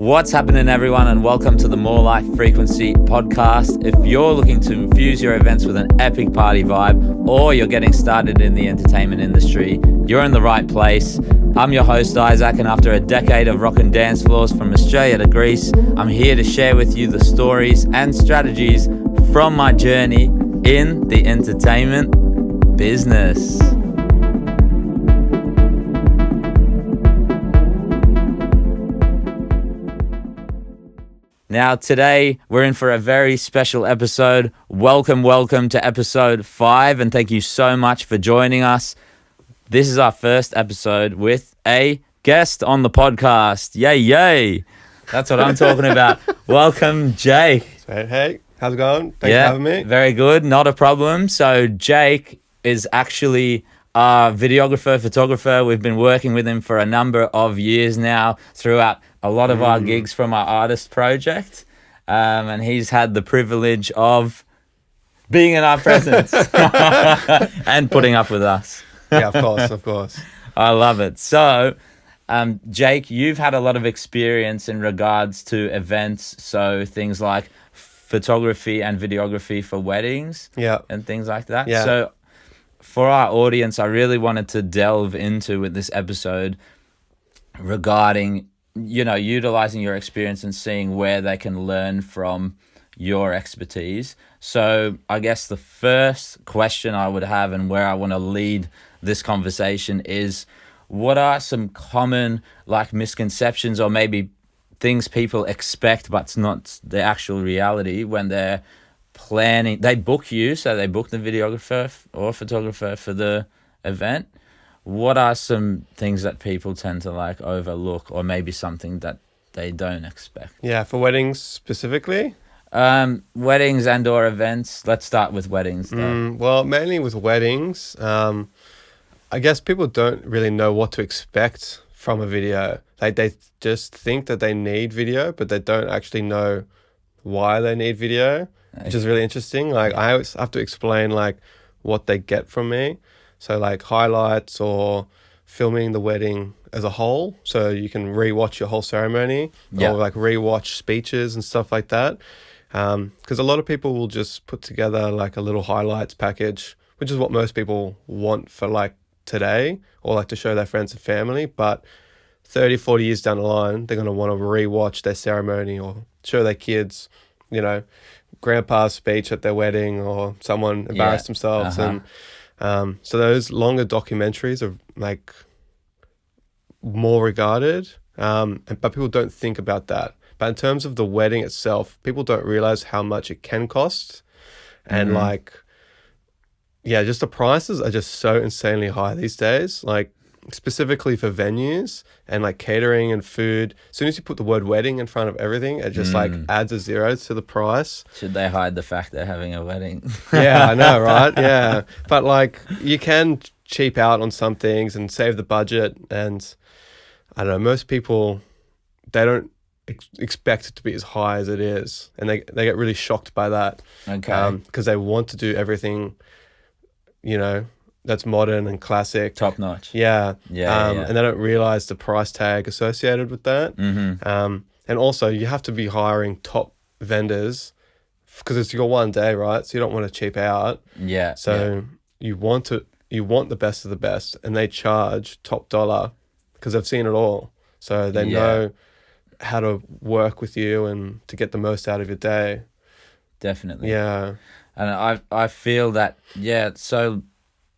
What's happening, everyone, and welcome to the More Life Frequency podcast. If you're looking to infuse your events with an epic party vibe, or you're getting started in the entertainment industry, you're in the right place. I'm your host, Isaac, and after a decade of rocking dance floors from Australia to Greece, I'm here to share with you the stories and strategies from my journey in the entertainment business. Now, today, we're in for a very special episode. Welcome to episode 5, and thank you so much for joining us. This is our first episode with a guest on the podcast. Yay. That's what I'm talking about. Welcome, Jake. Hey, how's it going? Thanks for having me. Very good, not a problem. So Jake is actually a videographer, photographer. We've been working with him for a number of years now throughout a lot of our gigs from our artist project, and he's had the privilege of being in our presence and putting up with us. Yeah, of course. I love it. So, Jake, you've had a lot of experience in regards to events, so things like photography and videography for weddings and things like that. Yeah. So for our audience, I really wanted to delve into with this episode regarding utilizing your experience and seeing where they can learn from your expertise. So I guess the first question I would have, and where I want to lead this conversation, is what are some common misconceptions or maybe things people expect but it's not the actual reality when they're planning? They book you, so they book the videographer or photographer for the event. What are some things that people tend to overlook, or maybe something that they don't expect? Yeah, for weddings specifically? Weddings and or events. Let's start with weddings though. Well, mainly with weddings, I guess people don't really know what to expect from a video. They just think that they need video, but they don't actually know why they need video, which is really interesting. I always have to explain what they get from me. So highlights or filming the wedding as a whole, so you can rewatch your whole ceremony or rewatch speeches and stuff like that. Because a lot of people will just put together a little highlights package, which is what most people want for today, or to show their friends and family. But 30, 40 years down the line, they're going to want to rewatch their ceremony or show their kids, grandpa's speech at their wedding, or someone embarrassed themselves. And so those longer documentaries are more regarded, but people don't think about that. But in terms of the wedding itself, people don't realize how much it can cost. And just the prices are just so insanely high these days, specifically for venues and catering and food. As soon as you put the word wedding in front of everything, it just adds a zero to the price. Should they hide the fact they're having a wedding? Yeah, I know, right? Yeah. But you can cheap out on some things and save the budget. And I don't know, most people, they don't expect it to be as high as it is. And they get really shocked by that. Okay. Because they want to do everything, that's modern and classic. Top notch. Yeah. And they don't realize the price tag associated with that. And also you have to be hiring top vendors because it's your one day, right? So you don't want to cheap out. Yeah. So you want the best of the best, and they charge top dollar because they've seen it all. So they know how to work with you and to get the most out of your day. Definitely. Yeah. And I feel that, so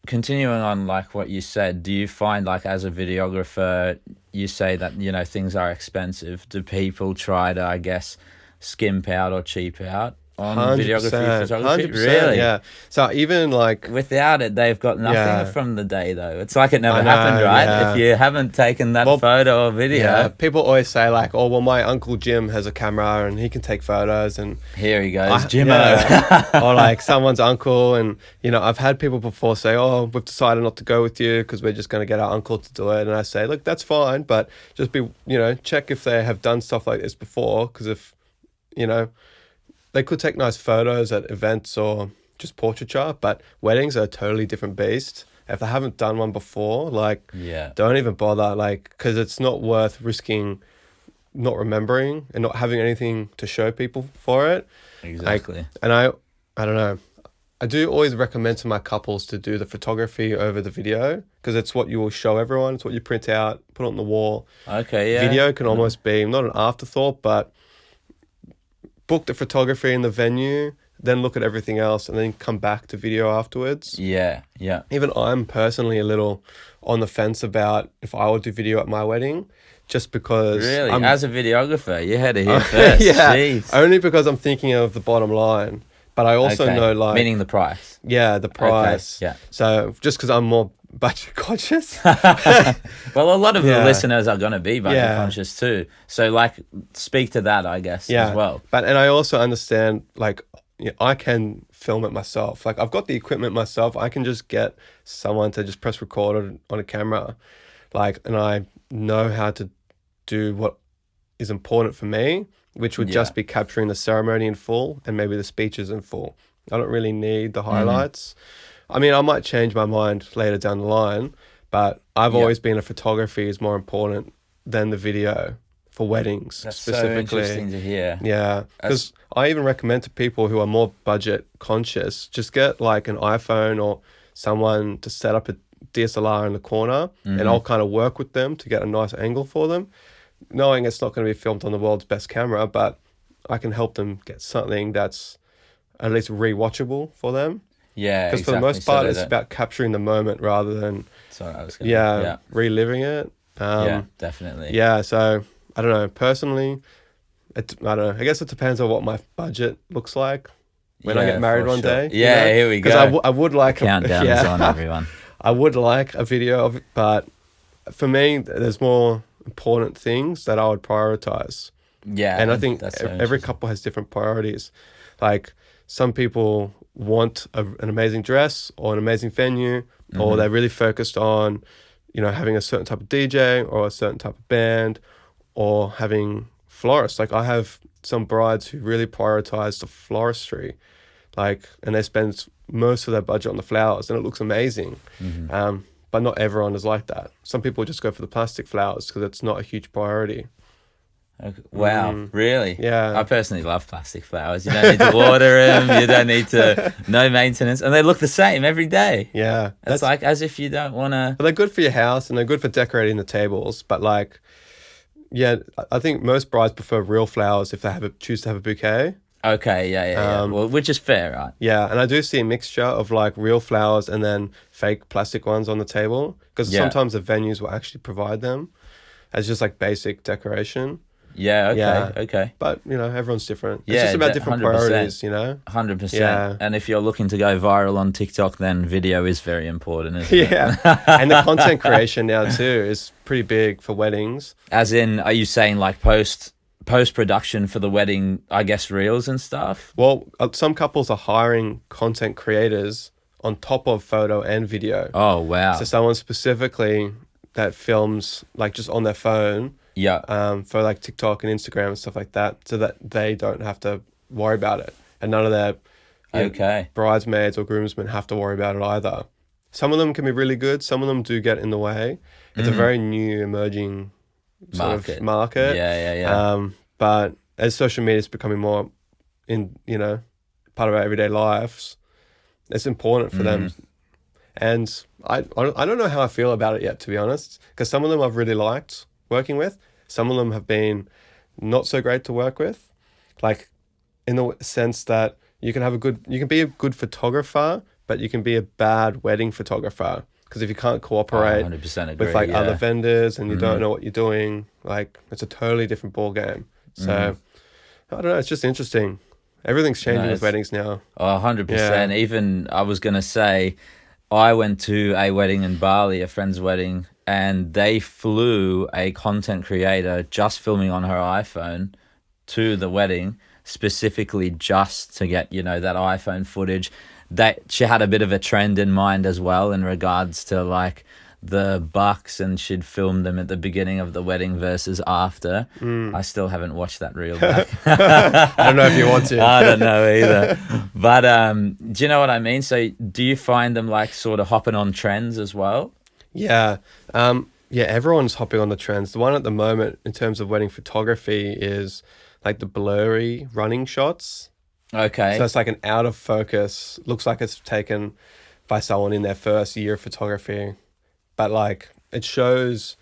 continuing on what you said, do you find as a videographer, you say that, things are expensive. Do people try to, I guess, skimp out or cheap out on 100%, videography, photography? 100%, Really? Yeah. So even without it, they've got nothing from the day though. It's it never happened, right? Yeah. If you haven't taken that photo or video. Yeah. People always say my Uncle Jim has a camera and he can take photos, and here he goes, Jimmo. Yeah. Or someone's uncle, and I've had people before say, we've decided not to go with you because we're just going to get our uncle to do it. And I say, look, that's fine, but just be, check if they have done stuff like this before, because if, they could take nice photos at events or just portraiture, but weddings are a totally different beast. If they haven't done one before, don't even bother, because it's not worth risking not remembering and not having anything to show people for it. Exactly. And I don't know. I do always recommend to my couples to do the photography over the video because it's what you will show everyone. It's what you print out, put on the wall. Okay, yeah. Video can almost be not an afterthought, but book the photography in the venue, then look at everything else, and then come back to video afterwards. Yeah, yeah. Even I'm personally a little on the fence about if I would do video at my wedding, just because Really? As a videographer, you had to hear first. yeah, Jeez. only because I'm thinking of the bottom line. But I also Okay. know, like, Meaning the price. yeah, the price. Okay, yeah. So just because I'm more budget conscious. Well, a lot of the Yeah. listeners are going to be budget Yeah. conscious too. So, like, speak to that, I guess, Yeah. as well. And I also understand, like, I can film it myself. Like, I've got the equipment myself. I can just get someone to just press record on a camera. Like, and I know how to do what is important for me, which would just be capturing the ceremony in full and maybe the speeches in full. I don't really need the highlights. I mean, I might change my mind later down the line, but I've always been a photography is more important than the video for weddings. That's specifically. so interesting to hear. Yeah, because I even recommend to people who are more budget conscious, just get like an iPhone or someone to set up a DSLR in the corner, and I'll kind of work with them to get a nice angle for them, knowing it's not going to be filmed on the world's best camera, but I can help them get something that's at least rewatchable for them. Yeah, Because for the most part, it's about capturing the moment rather than reliving it. Yeah, definitely. Yeah, so I don't know. Personally, I don't know. I guess it depends on what my budget looks like when I get married one day. Yeah, here we go. Because I would like Countdown is on, everyone. I would like a video of it, but for me, there's more important things that I would prioritize. Yeah, And I think that's so every couple has different priorities. Like, some people want an amazing dress or an amazing venue, or they're really focused on, having a certain type of DJ or a certain type of band, or having florists. Like, I have some brides who really prioritize the floristry, and they spend most of their budget on the flowers, and it looks amazing. But not everyone is like that. Some people just go for the plastic flowers because it's not a huge priority. Okay. Wow, really? Yeah. I personally love plastic flowers. You don't need to water them. You don't need no maintenance. And they look the same every day. Yeah. It's like as if you don't want to... But they're good for your house and they're good for decorating the tables. But I think most brides prefer real flowers if they choose to have a bouquet. Okay, yeah. Well, which is fair, right? Yeah, and I do see a mixture of like real flowers and then fake plastic ones on the table, because sometimes the venues will actually provide them as just like basic decoration. Yeah, okay. But, everyone's different. It's Yeah, just about different 100%. priorities, 100%. Yeah. And if you're looking to go viral on TikTok, then video is very important, isn't it? Yeah. And the content creation now too is pretty big for weddings. As in, are you saying like post-production for the wedding, I guess, reels and stuff? Well, some couples are hiring content creators on top of photo and video. Oh, wow. So someone specifically that films like just on their phone. Yeah. For like TikTok and Instagram and stuff like that, so that they don't have to worry about it, and none of their bridesmaids or groomsmen have to worry about it either. Some of them can be really good. Some of them do get in the way. It's a very new emerging sort of market. Yeah. But as social media is becoming more part of our everyday lives, it's important for them. And I don't know how I feel about it yet, to be honest, because some of them I've really liked working with. Some of them have been not so great to work with, like in the sense that you can be a good photographer, but you can be a bad wedding photographer, because if you can't cooperate 100% agree, with like other vendors and you don't know what you're doing, like it's a totally different ball game. So I don't know, it's just interesting. Everything's changing with weddings now. Oh, 100%. Even I was going to say, I went to a wedding in Bali, a friend's wedding, and they flew a content creator just filming on her iPhone to the wedding, specifically just to get, that iPhone footage. That she had a bit of a trend in mind as well in regards to like the bucks, and she'd filmed them at the beginning of the wedding versus after. I still haven't watched that reel back. I don't know if you want to. I don't know either. But do you know what I mean? So do you find them like sort of hopping on trends as well? Yeah. yeah, everyone's hopping on the trends. The one at the moment in terms of wedding photography is like the blurry running shots. So Okay. it's like an out of focus, looks like it's taken by someone in their first year of photography, but like it shows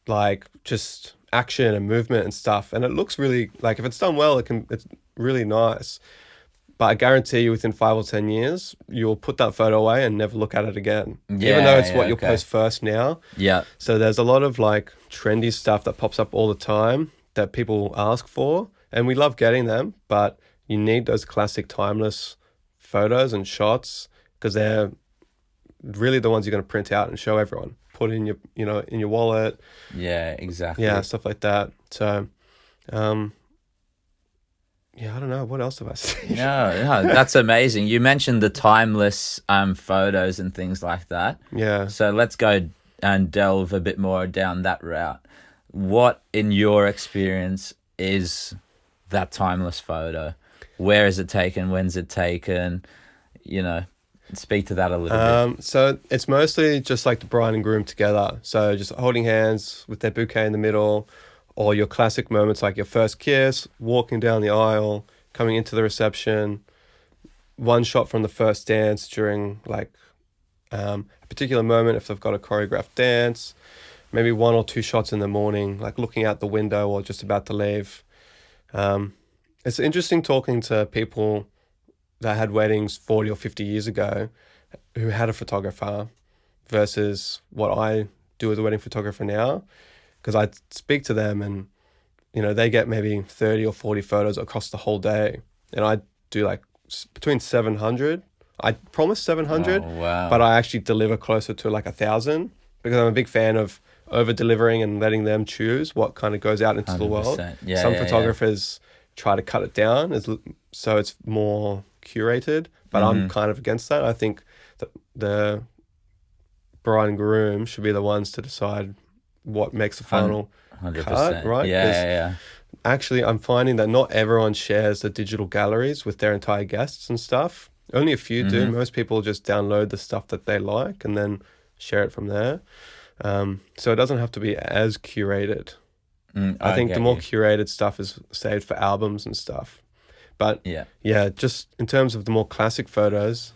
like just action and movement and stuff, and it looks really like if it's done well, it's really nice. But I guarantee you, within 5 or 10 years, you'll put that photo away and never look at it again, even though Yeah, it's what yeah, you'll okay. post first now. Yeah. So there's a lot of like trendy stuff that pops up all the time that people ask for, and we love getting them, but you need those classic timeless photos and shots because they're really the ones you're going to print out and show everyone. Put in your, in your wallet, Yeah, exactly. yeah, stuff like that. So, um, yeah, I don't know. What else have I seen? No, that's amazing. You mentioned the timeless photos and things like that. Yeah. So let's go and delve a bit more down that route. What, in your experience, is that timeless photo? Where is it taken? When's it taken? You know, speak to that a little bit. So it's mostly just like the bride and groom together. So just holding hands with their bouquet in the middle, or your classic moments like your first kiss, walking down the aisle, coming into the reception, one shot from the first dance during like a particular moment if they've got a choreographed dance, maybe one or two shots in the morning, like looking out the window or just about to leave. It's interesting talking to people that had weddings 40 or 50 years ago who had a photographer versus what I do as a wedding photographer now. Because I speak to them and, they get maybe 30 or 40 photos across the whole day. And I do like between 700. I promise 700, Oh, wow. but I actually deliver closer to like 1,000 because I'm a big fan of over delivering and letting them choose what kind of goes out into the world. 100%. Yeah, Some yeah, photographers try to cut it down so it's more curated, but I'm kind of against that. I think that the bride and groom should be the ones to decide what makes the final 100%. cut, right? Yeah, 'Cause yeah, actually, I'm finding that not everyone shares the digital galleries with their entire guests and stuff. Only a few do. Most people just download the stuff that they like and then share it from there. So it doesn't have to be as curated. I think the get more you. curated stuff is saved for albums and stuff. But Yeah. yeah, just in terms of the more classic photos,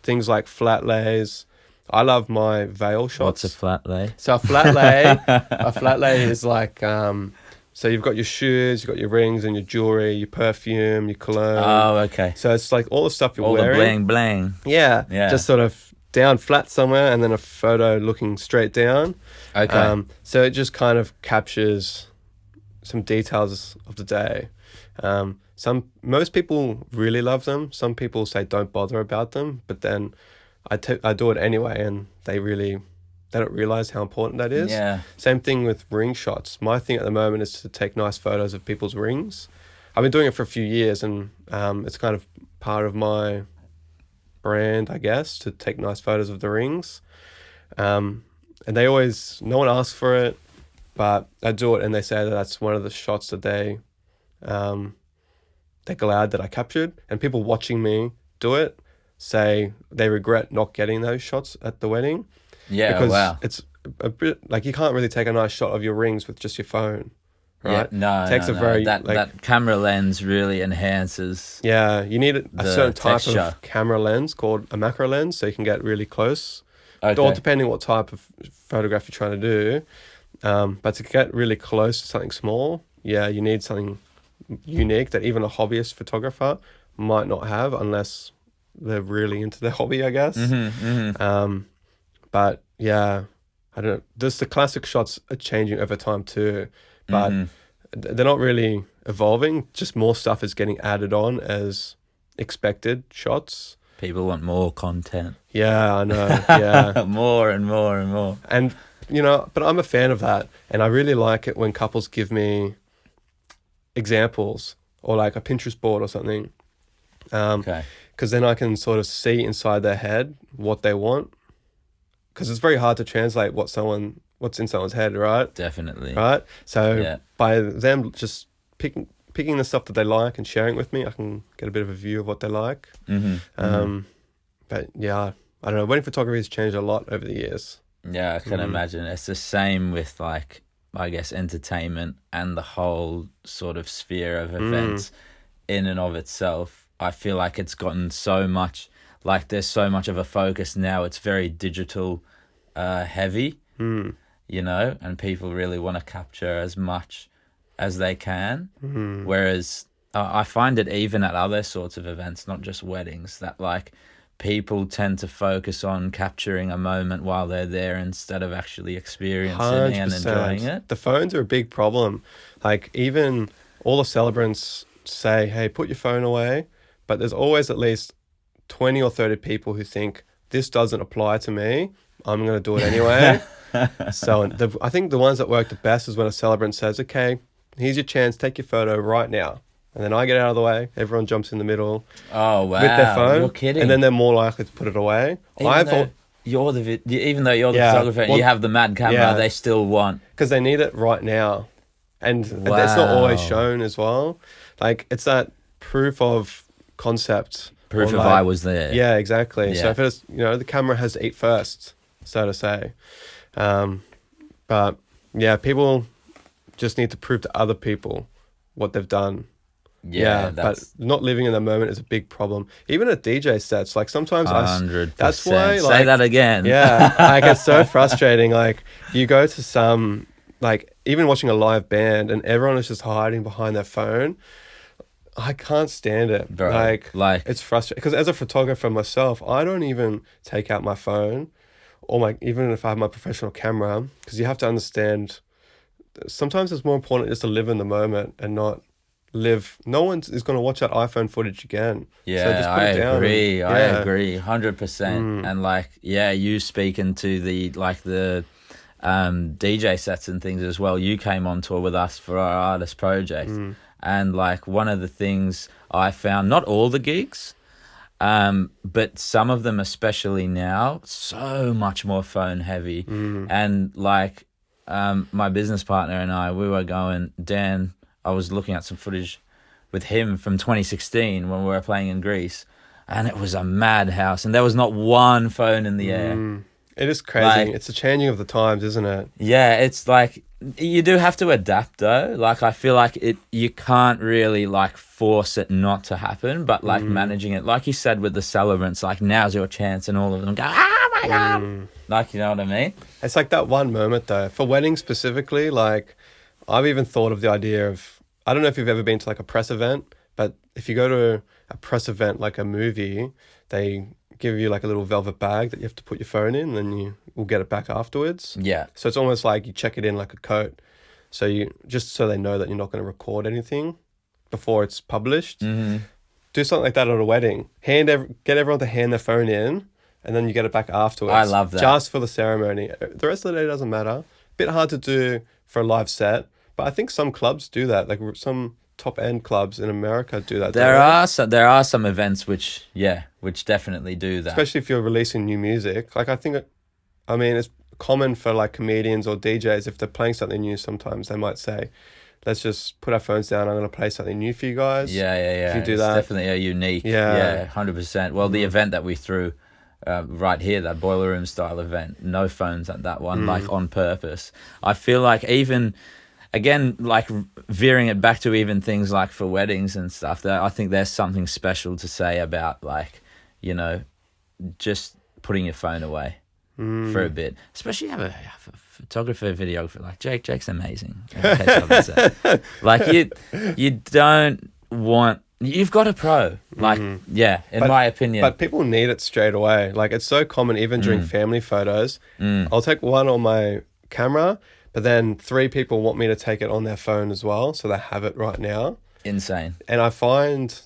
things like flat lays. I love my veil shots. What's a flat lay? So a flat lay is like, so you've got your shoes, you've got your rings and your jewelry, your perfume, your cologne. Oh, okay. So it's like all the stuff you're All wearing. the bling bling. Yeah, Yeah. just sort of down flat somewhere and then a photo looking straight down. Okay. So it just kind of captures some details of the day. Most people really love them. Some people say don't bother about them, but then I do it anyway, and they don't realize how important that is. Yeah. Same thing with ring shots. My thing at the moment is to take nice photos of people's rings. I've been doing it for a few years, and it's kind of part of my brand, I guess, to take nice photos of the rings. And no one asks for it, but I do it, and they say that that's one of the shots that they're glad that I captured. And people watching me do it say they regret not getting those shots at the wedding. Yeah. Because Wow. it's a bit like you can't really take a nice shot of your rings with just your phone, right? Yeah, no, Takes no, a no. very that camera lens really enhances. yeah, you need a the certain type texture. of camera lens called a macro lens, so you can get really close. Okay. Or depending what type of photograph you're trying to do, but to get really close to something small, yeah, you need something unique that even a hobbyist photographer might not have unless they're really into their hobby, I guess. But yeah, I don't know. The classic shots are changing over time too, but they're not really evolving. Just more stuff is getting added on as expected shots. People want more content. Yeah, I know. Yeah. More and more and more. And, but I'm a fan of that. And I really like it when couples give me examples or like a Pinterest board or something. Okay. Because then I can sort of see inside their head what they want. Because it's very hard to translate what's in someone's head, right? Definitely. Right? So Yeah. by them just picking the stuff that they like and sharing it with me, I can get a bit of a view of what they like. But yeah, I don't know. Wedding photography has changed a lot over the years. Yeah, I can imagine. It's the same with like, I guess, entertainment and the whole sort of sphere of events in and of itself. I feel like it's gotten so much, like there's so much of a focus now. It's very digital heavy, and people really want to capture as much as they can. Whereas I find it even at other sorts of events, not just weddings, that like people tend to focus on capturing a moment while they're there instead of actually experiencing and enjoying it. The phones are a big problem. Like even all the celebrants say, "Hey, put your phone away," but there's always at least 20 or 30 people who think this doesn't apply to me. I'm going to do it anyway. So I think the ones that work the best is when a celebrant says, "Okay, here's your chance. Take your photo right now." And then I get out of the way. Everyone jumps in the middle. Oh, wow. With their phone. You're kidding. And then they're more likely to put it away. Even though you're the photographer and you have the mad camera, they still want. Because they need it right now. And it's not always shown as well. Like, it's that proof of concept. Proof of I was there. Yeah, exactly. Yeah. So if it's, the camera has to eat first, so to say. But yeah, people just need to prove to other people what they've done. Yeah, but not living in the moment is a big problem. Even at DJ sets, like sometimes 100%. That's why, like, say that again. Yeah, like it's so frustrating. Like you go to some, like even watching a live band, and everyone is just hiding behind their phone. I can't stand it. Bro, like it's frustrating because as a photographer myself, I don't even take out my phone, or even if I have my professional camera, because you have to understand. Sometimes it's more important just to live in the moment and not live. No one is going to watch that iPhone footage again. Yeah, so just put it down. I agree 100%. And like, yeah, you speaking to the DJ sets and things as well. You came on tour with us for our artist project, and like one of the things I found, not all the gigs, but some of them, especially now, so much more phone heavy. And like my business partner and I, we were going, Dan, I was looking at some footage with him from 2016 when we were playing in Greece, and it was a madhouse, and there was not one phone in the air. It is crazy. Like, it's the changing of the times, isn't it? Yeah, it's like you do have to adapt though. Like I feel like you can't really like force it not to happen, but like managing it, like you said with the celebrants, like now's your chance, and all of them go, "Oh my god!" Like, you know what I mean? It's like that one moment though. For weddings specifically, like I've even thought of the idea of, I don't know if you've ever been to like a press event, but if you go to a press event like a movie, they give you like a little velvet bag that you have to put your phone in, and then you will get it back afterwards. Yeah. So it's almost like you check it in like a coat. So so they know that you're not going to record anything before it's published. Do something like that at a wedding. Get everyone to hand their phone in, and then you get it back afterwards. I love that. Just for the ceremony. The rest of the day doesn't matter. Bit hard to do for a live set, but I think some clubs do that. Like some top end clubs in America do that. There are some events which definitely do that. Especially if you're releasing new music. Like it's common for like comedians or DJs, if they're playing something new, sometimes they might say, let's just put our phones down, I'm going to play something new for you guys. Yeah. If you do it's that. definitely a unique. Yeah. 100%. Well, the event that we threw right here, that boiler room style event, no phones at that one, like on purpose. I feel like even, again, like veering it back to even things like for weddings and stuff, I think there's something special to say about like, just putting your phone away for a bit, especially have a photographer, videographer like Jake. Jake's amazing. Like you don't want. You've got a pro, like, in my opinion. But people need it straight away. Like, it's so common, even during family photos. I'll take one on my camera, but then 3 people want me to take it on their phone as well, so they have it right now. Insane. And I find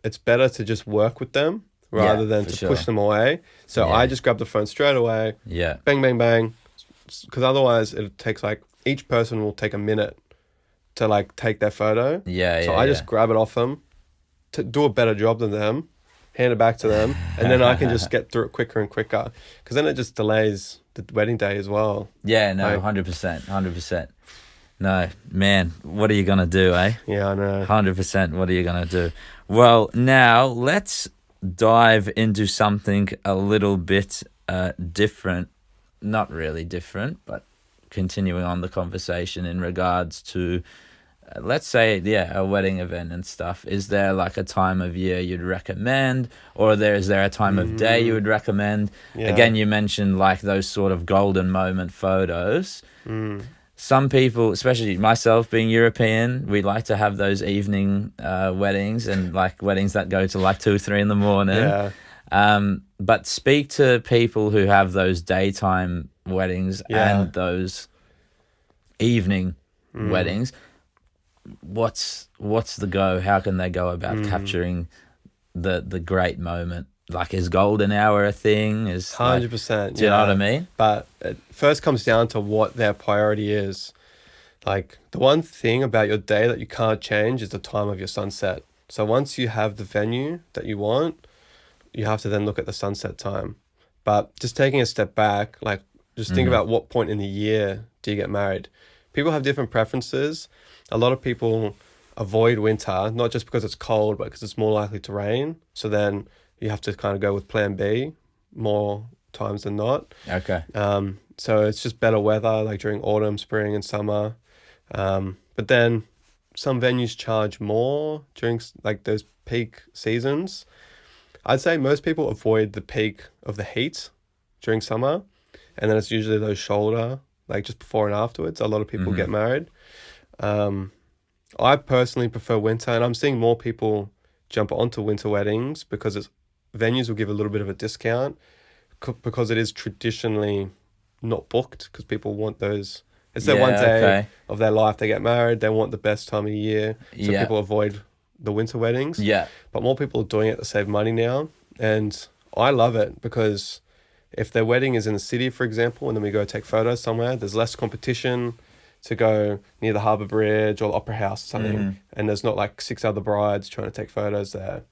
it's better to just work with them rather than to push them away. So I just grab the phone straight away. Yeah. Bang, bang, bang. Because otherwise it takes like, each person will take a minute to like take their photo. So I just grab it off them, to do a better job than them, hand it back to them, and then I can just get through it quicker and quicker, because then it just delays the wedding day as well. Yeah, no, 100%. No, man, what are you going to do, eh? Yeah, I know. 100%, what are you going to do? Well, now let's dive into something a little bit different. not really different, but continuing on the conversation in regards to, let's say, yeah, a wedding event and stuff. Is there like a time of year you'd recommend, or is there a time of day you would recommend? Yeah. Again, you mentioned like those sort of golden moment photos. Some people, especially myself being European, we like to have those evening weddings, and like weddings that go to like 2, 3 in the morning. Yeah. But speak to people who have those daytime weddings Yeah. and those evening weddings. What's the go? How can they go about capturing the great moment? Like, is golden hour a thing? Is like, 100%. do you know what I mean? But it first comes down to what their priority is. Like, the one thing about your day that you can't change is the time of your sunset. So once you have the venue that you want, you have to then look at the sunset time. But just taking a step back, like, just think about what point in the year do you get married. People have different preferences. A lot of people avoid winter, not just because it's cold, but because it's more likely to rain. So then you have to kind of go with plan B more times than not. Okay. So it's just better weather, like during autumn, spring, and summer. But then some venues charge more during like those peak seasons. I'd say most people avoid the peak of the heat during summer, and then it's usually those shoulder, like just before and afterwards. A lot of people get married. I personally prefer winter, and I'm seeing more people jump onto winter weddings because venues will give a little bit of a discount because it is traditionally not booked because people want those. It's their one day of their life. They get married. They want the best time of year. So people avoid the winter weddings. Yeah. But more people are doing it to save money now. And I love it because if their wedding is in the city, for example, and then we go take photos somewhere, there's less competition to go near the Harbour Bridge or the Opera House or something. And there's not like 6 other brides trying to take photos there.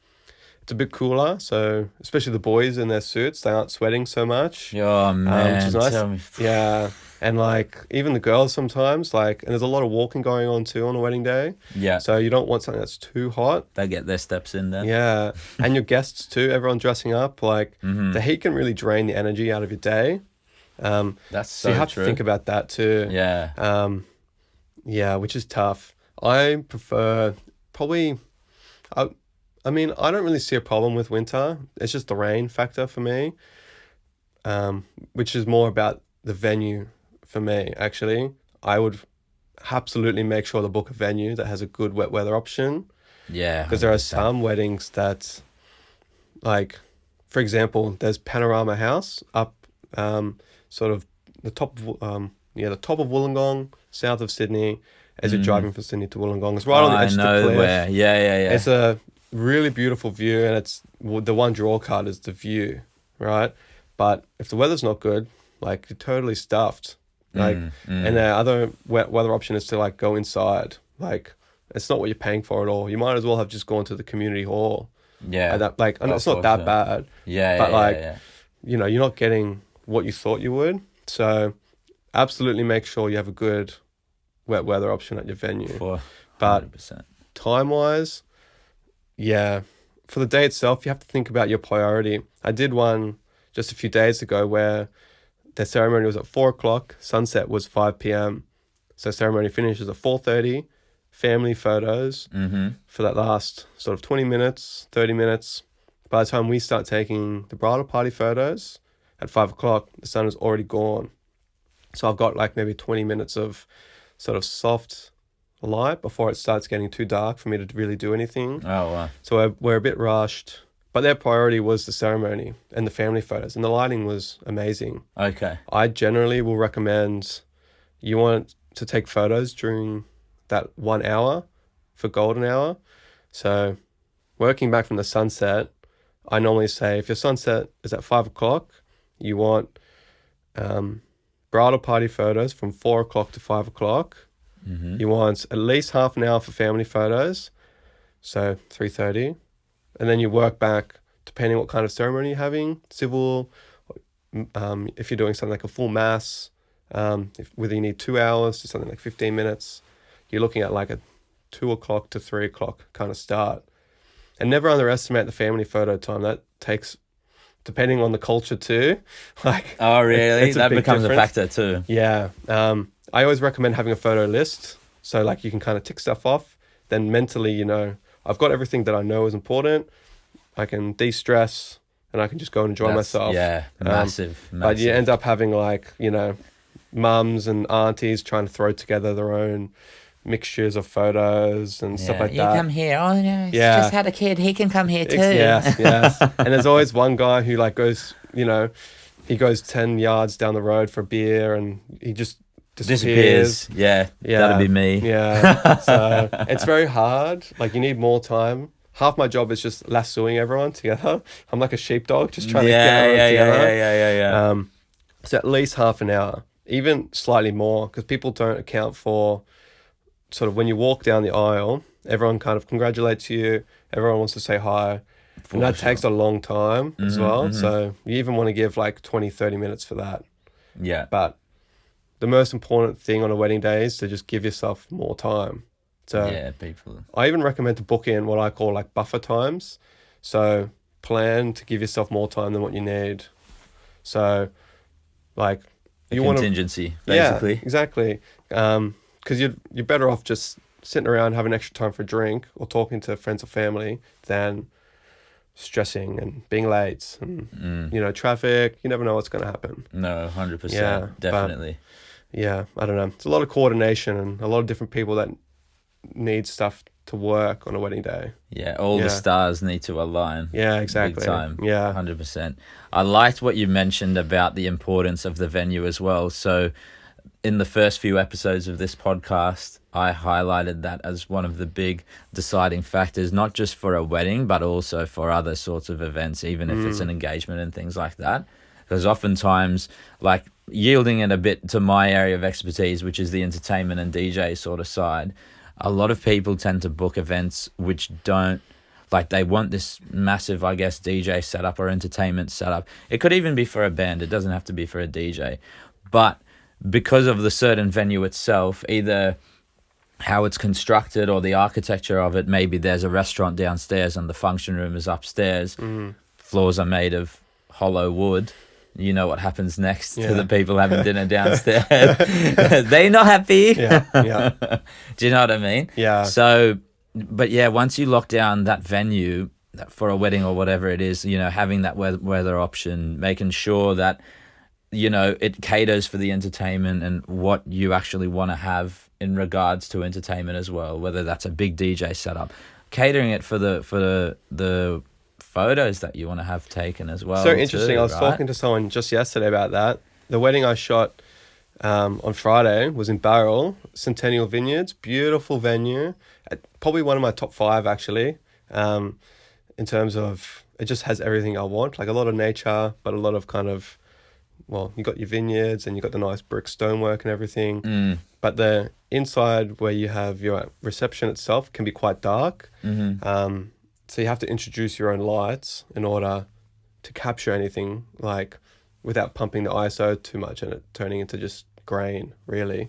It's a bit cooler. So especially the boys in their suits, they aren't sweating so much. Oh, man. Which is nice. Tell me. Yeah. And like even the girls sometimes, like, and there's a lot of walking going on too on a wedding day. Yeah. So you don't want something that's too hot. They get their steps in then. Yeah. And your guests too, everyone dressing up. Like the heat can really drain the energy out of your day. That's so you have true. to think about that too. Yeah. Yeah, which is tough. I prefer probably, I mean, I don't really see a problem with winter. It's just the rain factor for me, which is more about the venue for me, actually. I would absolutely make sure to book a venue that has a good wet weather option. Yeah. Because there are 100%. some weddings that, like, for example, there's Panorama House up sort of the top of, the top of Wollongong, south of Sydney, as you're driving from Sydney to Wollongong. It's right on the edge of the cliff. Where. Yeah. It's a really beautiful view, and it's the one draw card is the view, right? But if the weather's not good, like, you're totally stuffed. Like, and the other weather option is to like go inside. Like, it's not what you're paying for at all. You might as well have just gone to the community hall. Yeah. And that, like, and it's not that bad. Yeah. But Yeah. you know, you're not getting what you thought you would. So absolutely make sure you have a good wet weather option at your venue. But 100%. time-wise, yeah, for the day itself, you have to think about your priority. I did one just a few days ago where the ceremony was at 4 o'clock, sunset was 5 p.m. So ceremony finishes at 4:30, family photos for that last sort of 20 minutes, 30 minutes. By the time we start taking the bridal party photos at 5 o'clock, the sun is already gone. So I've got like maybe 20 minutes of sort of soft light before it starts getting too dark for me to really do anything. Oh, wow. So we're a bit rushed. But their priority was the ceremony and the family photos, and the lighting was amazing. Okay. I generally will recommend you want to take photos during that 1 hour for golden hour. So working back from the sunset, I normally say if your sunset is at 5 o'clock, you want bridal party photos from 4 o'clock to 5 o'clock. You want at least half an hour for family photos, so 3:30. And then you work back, depending what kind of ceremony you're having, civil, if you're doing something like a full mass, whether you need 2 hours to something like 15 minutes, you're looking at like a 2 o'clock to 3 o'clock kind of start. And never underestimate the family photo time. That takes depending on the culture too. Like, Oh, really? it's a That big becomes difference. a factor too. Yeah. I always recommend having a photo list. So like you can kind of tick stuff off. Then mentally, I've got everything that I know is important. I can de-stress and I can just go and enjoy myself. Yeah, massive. But you end up having like, mums and aunties trying to throw together their own mixtures of photos and stuff like you that. come here. Oh no, he's Yeah. just had a kid. He can come here too. Yes. And there's always one guy who like goes, he goes 10 yards down the road for a beer and he just disappears. Yeah, that'd be me. Yeah. So it's very hard. Like you need more time. Half my job is just lassoing everyone together. I'm like a sheepdog just trying to get everyone together. Yeah. So at least half an hour, even slightly more, because people don't account for sort of when you walk down the aisle, everyone kind of congratulates you. Everyone wants to say hi. And that takes a long time as well. So you even want to give like 20, 30 minutes for that. Yeah. But the most important thing on a wedding day is to just give yourself more time. So yeah, people. I even recommend to book in what I call like buffer times. So plan to give yourself more time than what you need. So like you want contingency, basically. Yeah, exactly. Because you're better off just sitting around having extra time for a drink or talking to friends or family than stressing and being late and traffic. You never know what's going to happen. No, 100%, definitely. I don't know. It's a lot of coordination and a lot of different people that need stuff to work on a wedding day. Yeah, all the stars need to align. Yeah, exactly. Big time. Yeah, 100%. I liked what you mentioned about the importance of the venue as well. So in the first few episodes of this podcast, I highlighted that as one of the big deciding factors, not just for a wedding, but also for other sorts of events, even if it's an engagement and things like that. Because oftentimes, like yielding it a bit to my area of expertise, which is the entertainment and DJ sort of side, a lot of people tend to book events which don't, like they want this massive, I guess, DJ setup or entertainment setup. It could even be for a band. It doesn't have to be for a DJ. But because of the certain venue itself, either how it's constructed or the architecture of it, maybe there's a restaurant downstairs and the function room is upstairs. Floors are made of hollow wood. You know what happens next to the people having dinner downstairs. They're not happy. Yeah. Do you know what I mean? Yeah. So, but yeah, once you lock down that venue for a wedding or whatever it is, having that weather option, making sure that, it caters for the entertainment and what you actually want to have in regards to entertainment as well, whether that's a big DJ setup, catering it for the photos that you want to have taken as well. So interesting. Too, I was talking to someone just yesterday about that. The wedding I shot on Friday was in Barrel, Centennial Vineyards, beautiful venue. Probably one of my top 5 actually, in terms of it just has everything I want, like a lot of nature, but a lot of kind of, well, you got your vineyards and you got the nice brick stonework and everything. But the inside where you have your reception itself can be quite dark. So you have to introduce your own lights in order to capture anything, like without pumping the ISO too much and it turning into just grain, really.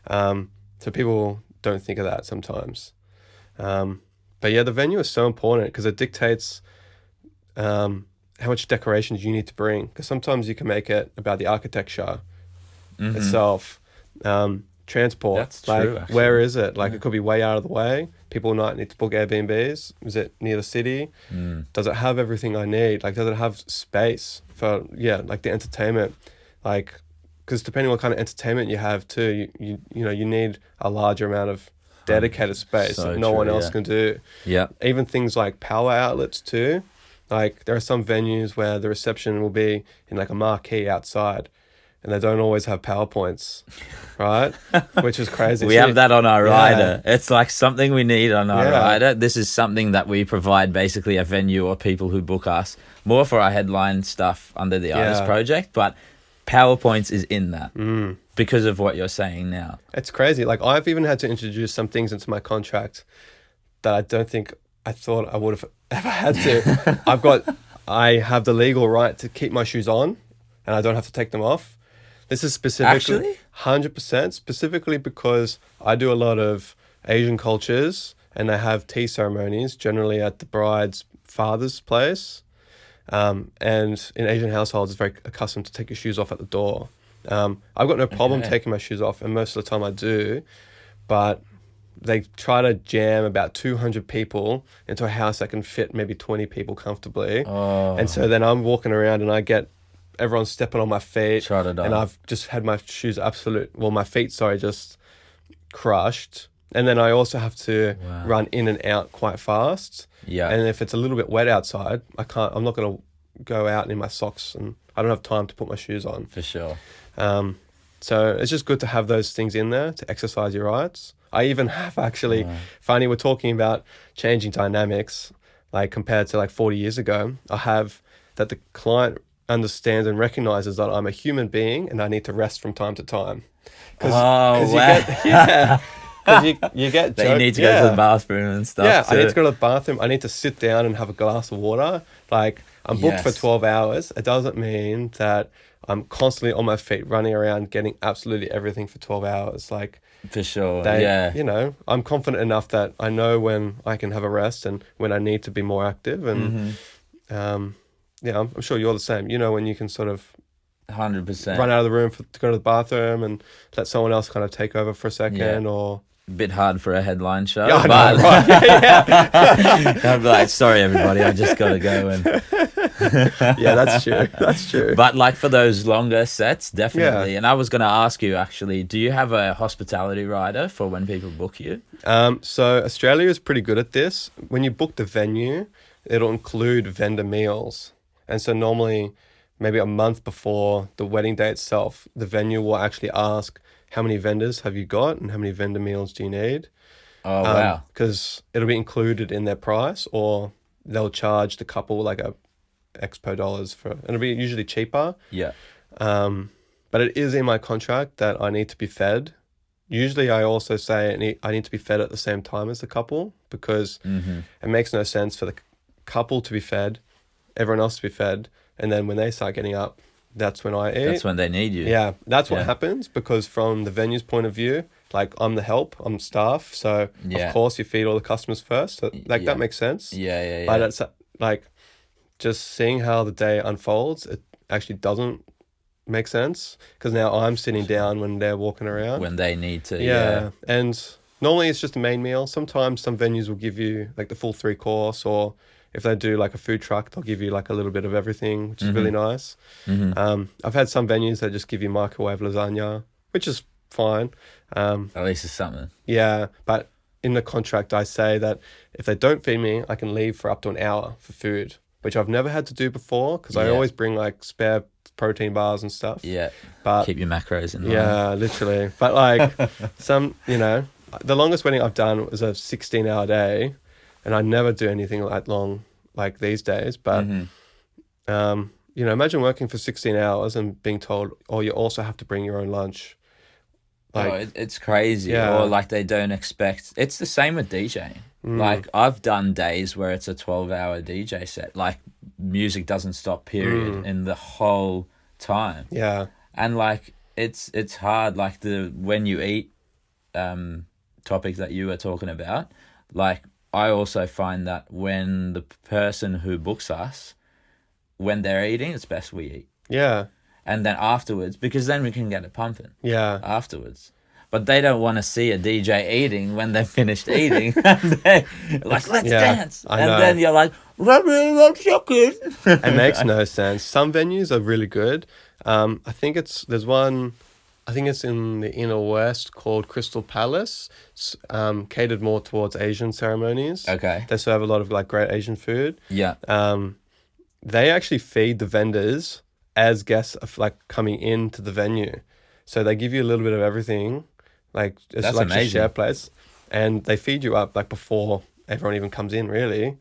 So people don't think of that sometimes. But yeah, the venue is so important because it dictates how much decorations you need to bring. Because sometimes you can make it about the architecture itself. Transport. That's true, like actually. Where is it? Like it could be way out of the way. People might need to book Airbnbs. Is it near the city? Does it have everything I need? Like, does it have space for like the entertainment? Like, because depending on what kind of entertainment you have too, you need a larger amount of dedicated space that no one else can do. Yeah. Even things like power outlets too. Like there are some venues where the reception will be in like a marquee outside. And they don't always have PowerPoints, right? Which is crazy. We have that on our rider. It's like something we need on our rider. This is something that we provide basically a venue or people who book us more for our headline stuff under the artist project. But PowerPoints is in that because of what you're saying now. It's crazy. Like I've even had to introduce some things into my contract that I don't think I thought I would have ever had to. I have the legal right to keep my shoes on and I don't have to take them off. This is specifically 100% specifically because I do a lot of Asian cultures and they have tea ceremonies generally at the bride's father's place. And in Asian households, it's very accustomed to take your shoes off at the door. I've got no problem Okay. taking my shoes off, and most of the time I do, but they try to jam about 200 people into a house that can fit maybe 20 people comfortably. Oh, And so then I'm walking around and I get everyone stepping on my feet, trotted and on. I've just had my shoes my feet, sorry, just crushed. And then I also have to Wow. run in and out quite fast. Yeah. And if it's a little bit wet outside, I'm not going to go out in my socks, and I don't have time to put my shoes on. For sure. So it's just good to have those things in there to exercise your rights. I even have actually, funny, we're talking about changing dynamics, like compared to like 40 years ago. I have that the client understands and recognizes that I'm a human being and I need to rest from time to time. Oh, wow. You get That you need to go to the bathroom and stuff. Yeah, too. I need to go to the bathroom. I need to sit down and have a glass of water. Like, I'm booked for Yes. 12 hours. It doesn't mean that I'm constantly on my feet, running around, getting absolutely everything for 12 hours. Like, For sure. Yeah. you know, I'm confident enough that I know when I can have a rest and when I need to be more active. And, yeah, I'm sure you're the same. You know, when you can sort of 100%. run out of the room to go to the bathroom and let someone else kind of take over for a second, or... Bit hard for a headline show. Yeah, I but know, right. Yeah. I'm like, sorry everybody, I just gotta go. And Yeah, that's true. That's true. but like for those longer sets, definitely. And I was gonna ask you actually, do you have a hospitality rider for when people book you? So Australia is pretty good at this. When you book the venue, it'll include vendor meals. And so normally, maybe a month before the wedding day itself, the venue will actually ask, how many vendors have you got and how many vendor meals do you need? Oh wow. Because it'll be included in their price, or they'll charge the couple like a expo dollars for, and it'll be usually cheaper. Yeah. But it is in my contract that I need to be fed. Usually I also say I need to be fed at the same time as the couple, because it makes no sense for the couple to be fed, everyone else to be fed, and then when they start getting up, that's when I eat. That's when they need you. Yeah, that's what happens, because from the venue's point of view, like, I'm the help, I'm staff, so of course you feed all the customers first. So, like, that makes sense. Yeah. But it's like, just seeing how the day unfolds, it actually doesn't make sense, because now I'm sitting down when they're walking around. When they need to. Yeah. And normally it's just a main meal. Sometimes some venues will give you like the full 3-course, or if they do like a food truck, they'll give you like a little bit of everything, which is really nice. I've had some venues that just give you microwave lasagna, which is fine. At least it's something. Yeah, but in the contract I say that if they don't feed me, I can leave for up to an hour for food, which I've never had to do before, because I always bring like spare protein bars and stuff. Yeah. But keep your macros in line. yeah, literally. But like the longest wedding I've done was a 16-hour day, and I never do anything that long like these days. But imagine working for 16 hours and being told, oh, you also have to bring your own lunch. Like, it's crazy. Yeah. Or like they don't expect. It's the same with DJing. Like I've done days where it's a 12-hour DJ set. Like music doesn't stop, period, in the whole time. Yeah. And like it's hard. Like the when you eat topic that you were talking about. Like I also find that when the person who books us, when they're eating, it's best we eat. Yeah. And then afterwards, because then we can get it pumping. Yeah. Afterwards. But they don't want to see a DJ eating when they're finished eating. And they're like, let's dance. I and know. then you're like, It makes no sense. Some venues are really good. I think there's one, I think it's in the inner west called Crystal Palace. It's, catered more towards Asian ceremonies. Okay. They serve a lot of like great Asian food. Yeah. They actually feed the vendors as guests are like coming into the venue. So they give you a little bit of everything. Like it's That's like amazing. a share place, and they feed you up like before everyone even comes in, really,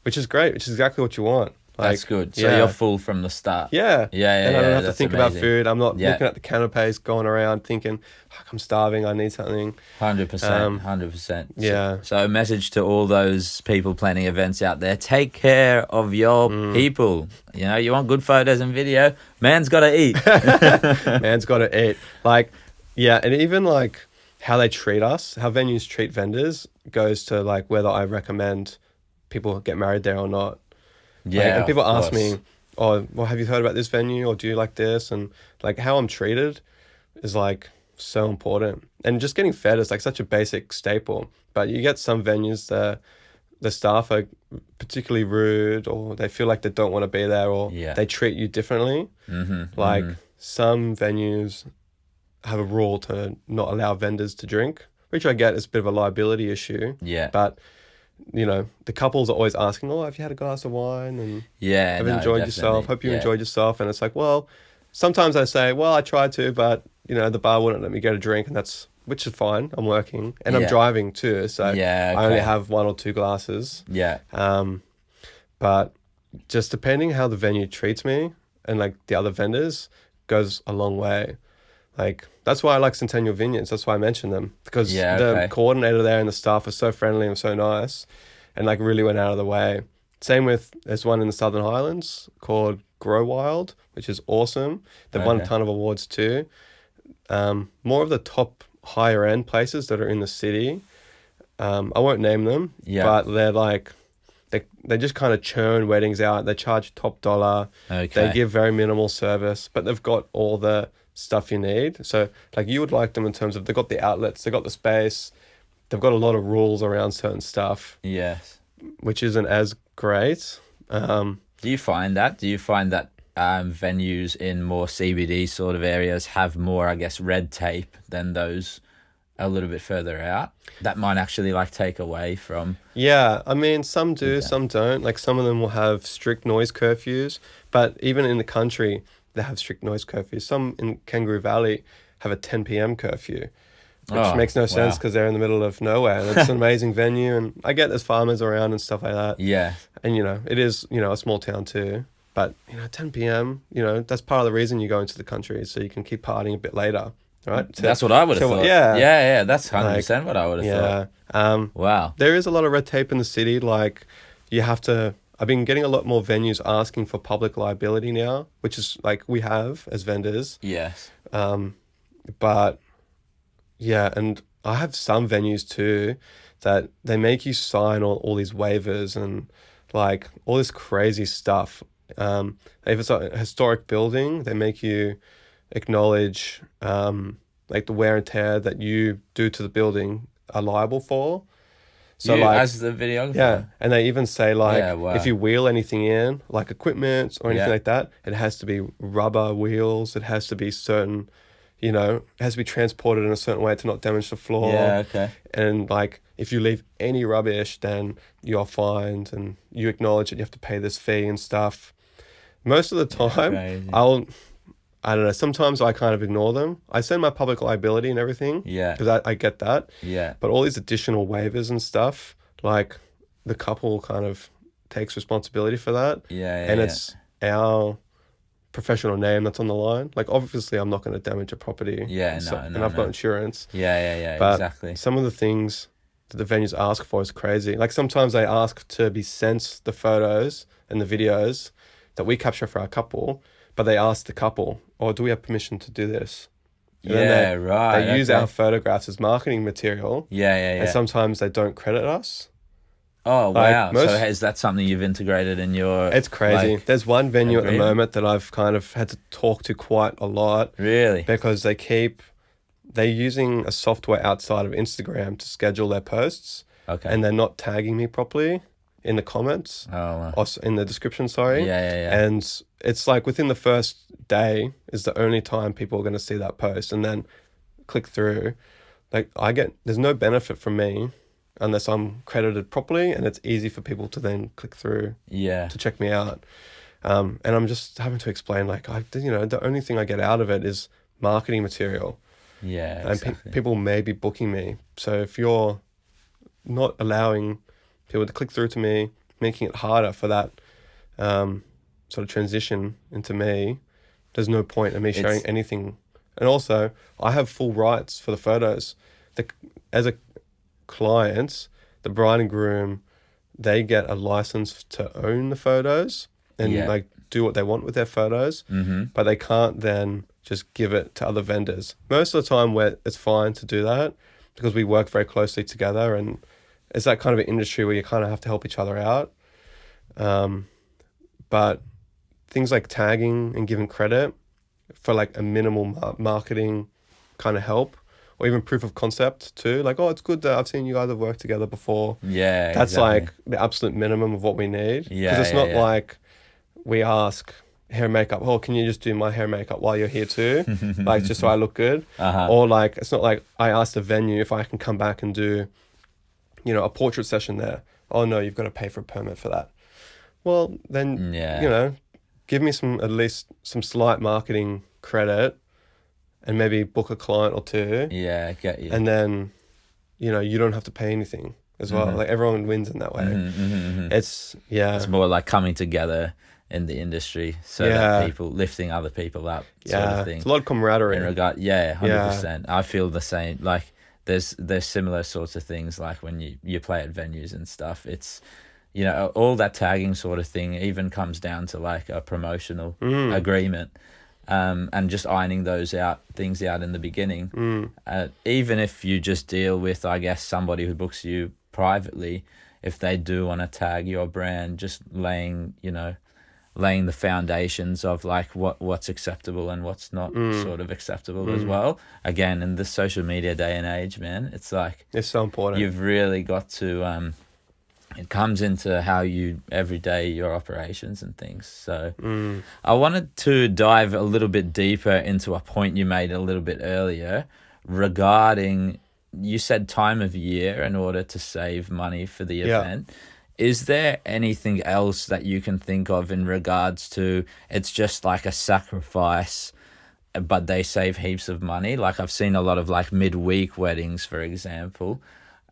which is great, which is exactly what you want. Like, That's good. So you're full from the start. Yeah. Yeah, And I don't have to that's think about amazing. food. I'm not looking at the canapes, going around thinking, fuck, I'm starving, I need something. 100%. 100%. Yeah. So a message to all those people planning events out there: take care of your people. You know, you want good photos and video. Man's got to eat. Man's got to eat. Like, yeah, and even like how they treat us, how venues treat vendors goes to like whether I recommend people get married there or not. Like, Yeah, and people of ask course. me, oh, well, have you heard about this venue, or do you like this? And like how I'm treated is like so important. And just getting fed is like such a basic staple. But you get some venues that the staff are particularly rude, or they feel like they don't want to be there, or Yeah. they treat you differently. Like some venues have a rule to not allow vendors to drink, which I get is a bit of a liability issue. Yeah. But you know, the couples are always asking, "Oh, have you had a glass of wine?" and Yeah, "Have you no, enjoyed yourself? definitely. Hope you Yeah. enjoyed yourself." And it's like, well, sometimes I say, "Well, I tried to, but you know, the bar wouldn't let me get a drink," and that's which is fine. I'm working and I'm Yeah. driving too, so Yeah, I only okay. have one or two glasses. Yeah. But just depending how the venue treats me and like the other vendors goes a long way. Like that's why I like Centennial Vineyards. That's why I mentioned them, because Yeah, the okay. coordinator there and the staff are so friendly and so nice, and like really went out of the way. Same with there's one in the Southern Highlands called Grow Wild, which is awesome. They've won a Okay. ton of awards too. More of the top higher end places that are in the city. I won't name them, Yeah. but they're like they just kind of churn weddings out. They charge top dollar. They Okay. give very minimal service, but they've got all the stuff you need. So like you would like them in terms of they've got the outlets, they've got the space, they've got a lot of rules around certain stuff, Yes. which isn't as great. Do you find that? Do you find that venues in more CBD sort of areas have more, I guess, red tape than those a little bit further out? That might actually like take away from. Yeah, I mean, some do, Okay. some don't. Like some of them will have strict noise curfews, but even in the country, they have strict noise curfews. Some in Kangaroo Valley have a 10 p.m. curfew, which Oh, makes no sense wow. because they're in the middle of nowhere. And it's an amazing venue, and I get there's farmers around and stuff like that. Yeah. And you know, it is, you know, a small town too. But you know, 10 p.m. You know, that's part of the reason you go into the country, so you can keep partying a bit later, right? That's what I would have thought. Yeah, Yeah, that's like 100% what I would have yeah. thought. Wow. There is a lot of red tape in the city. Like you have to. I've been getting a lot more venues asking for public liability now, which is like we have as vendors. Yes. But yeah, and I have some venues too that they make you sign all these waivers and like all this crazy stuff. If it's a historic building, they make you acknowledge like the wear and tear that you do to the building are liable for. So You like as the videographer. yeah, and they even say like Yeah, wow. if you wheel anything in, like equipment or anything Yeah. like that, it has to be rubber wheels. It has to be certain, you know, it has to be transported in a certain way to not damage the floor. Yeah, okay. And like if you leave any rubbish, then you're fined and you acknowledge that you have to pay this fee and stuff. Most of the time, crazy. I don't know, sometimes I kind of ignore them. I send my public liability and everything Yeah. because I get that. Yeah. But all these additional waivers and stuff, like the couple kind of takes responsibility for that. Yeah, And yeah. it's our professional name that's on the line. Like obviously I'm not going to damage a property. Yeah, no, And no, I've got no. insurance. Yeah, But exactly. some of the things that the venues ask for is crazy. Like sometimes they ask to be sent the photos and the videos that we capture for our couple, but they ask the couple, "Oh, do we have permission to do this?" And then Yeah, right. they use okay. our photographs as marketing material, Yeah. and sometimes they don't credit us. Oh, like, wow. most- So is that something you've integrated in your... It's crazy. like, There's one venue at the agreement? moment that I've kind of had to talk to quite a lot Really? because they're using a software outside of Instagram to schedule their posts, Okay. and they're not tagging me properly in the comments Oh, wow. or in the description, sorry. Yeah. And it's like within the first day is the only time people are going to see that post and then click through. Like there's no benefit from me unless I'm credited properly, and it's easy for people to then click through Yeah. to check me out. And I'm just having to explain like the only thing I get out of it is marketing material, Yeah, and exactly. people may be booking me. So if you're not allowing people to click through to me, making it harder for that sort of transition into me, there's no point in me sharing It's- anything. And also, I have full rights for the photos. As a client, the bride and groom, they get a license to own the photos and Yeah. like do what they want with their photos, but they can't then just give it to other vendors. Most of the time, where it's fine to do that because we work very closely together, and it's that kind of an industry where you kind of have to help each other out. but things like tagging and giving credit for like a minimal marketing kind of help, or even proof of concept too. Like, oh, it's good that I've seen you guys have worked together before. Yeah, That's exactly. like the absolute minimum of what we need. Yeah, Because it's yeah, not yeah. like we ask hair and makeup, oh, can you just do my hair and makeup while you're here too? Like, just so I look good. Uh-huh. Or like, it's not like I asked the venue if I can come back and do, you know, a portrait session there. Oh no, you've got to pay for a permit for that. Well, then, Yeah. you know, give me at least some slight marketing credit and maybe book a client or two. Yeah, I get you. And then, you know, you don't have to pay anything as well. Like, everyone wins in that way. It's more like coming together in the industry, so that people lifting other people up, sort of thing. It's a lot of camaraderie. In regard, 100%. I feel the same. Like there's similar sorts of things. Like when you play at venues and stuff, it's, you know, all that tagging sort of thing even comes down to like a promotional agreement, and just ironing those things out in the beginning. Even if you just deal with, I guess, somebody who books you privately, if they do want to tag your brand, just laying the foundations of like what's acceptable and what's not sort of acceptable as well. Again, in this social media day and age, man, it's like it's so important. You've really got to it comes into how you every day your operations and things. So I wanted to dive a little bit deeper into a point you made a little bit earlier regarding, you said time of year in order to save money for the event. Is there anything else that you can think of in regards to it's just like a sacrifice, but they save heaps of money? Like I've seen a lot of like midweek weddings, for example,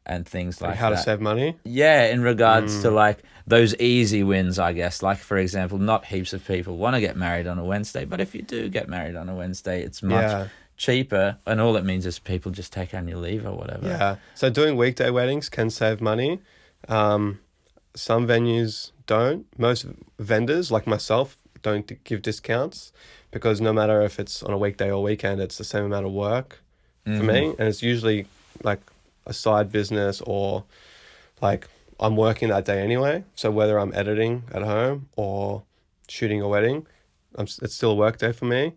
and things like how that. To save money? Yeah, in regards to like those easy wins, I guess. Like, for example, not heaps of people want to get married on a Wednesday, but if you do get married on a Wednesday, it's much cheaper, and all it means is people just take annual leave or whatever. Yeah. So doing weekday weddings can save money. Some venues don't. Most vendors, like myself, don't give discounts because no matter if it's on a weekday or weekend, it's the same amount of work for me. And it's usually like a side business, or like I'm working that day anyway. So whether I'm editing at home or shooting a wedding, it's still a work day for me.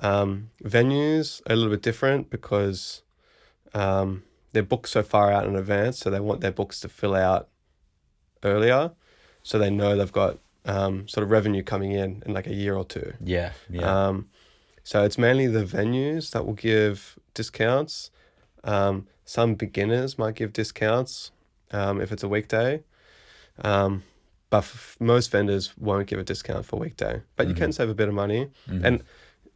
Venues are a little bit different because they're booked so far out in advance, so they want their books to fill out earlier, so they know they've got sort of revenue coming in like a year or two. So it's mainly the venues that will give discounts. Some beginners might give discounts if it's a weekday, but most vendors won't give a discount for weekday, but you can save a bit of money. And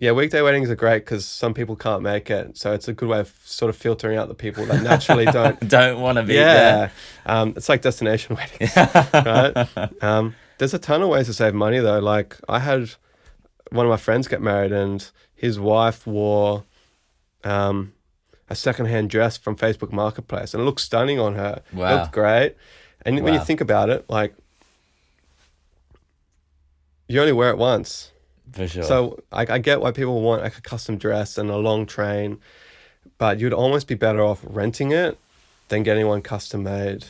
weekday weddings are great because some people can't make it, so it's a good way of sort of filtering out the people that naturally don't want to be there. It's like destination weddings, right? There's a ton of ways to save money though. Like I had one of my friends get married, and his wife wore a secondhand dress from Facebook Marketplace, and it looked stunning on her. Wow. It looked great. And when you think about it, like you only wear it once. For sure. So I get why people want like a custom dress and a long train, but you'd almost be better off renting it than getting one custom made.